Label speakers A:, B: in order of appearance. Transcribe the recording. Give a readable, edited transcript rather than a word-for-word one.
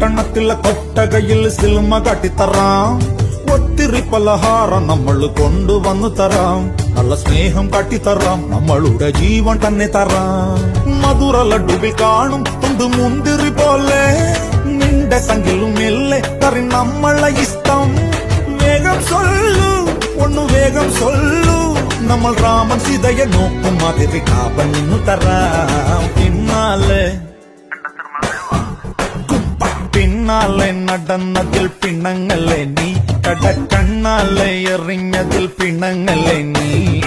A: പട്ടണത്തിലെ കൊട്ടകയിൽ സിൽമ കാട്ടിത്തറാം. ഒത്തിരി പലഹാരം നമ്മൾ കൊണ്ടുവന്നു തരാം. നല്ല സ്നേഹം കാട്ടിത്തറാം. നമ്മളുടെ ജീവൻ തന്നെ തരാം. മധുര ലഡുവിൽ കാണും തുണ്ട് മുന്തിരി പോലെ നിന്റെ സംഖിലും മെല്ലെ തറി നമ്മളെ ഇഷ്ടം. വേഗം സൊല്ലു ഒന്നു വേഗം സൊല്ലു. നമ്മൾ രാമൻ സീതയെ നോക്കും മാതിരി കാപ്പൻ നിന്നു തരാം. പിന്നാലെ നടന്നതിൽ പിണങ്ങല്ലേ നീ. കടക്കണ്ണാലെ എറിഞ്ഞതിൽ പിണങ്ങല്ലേ നീ.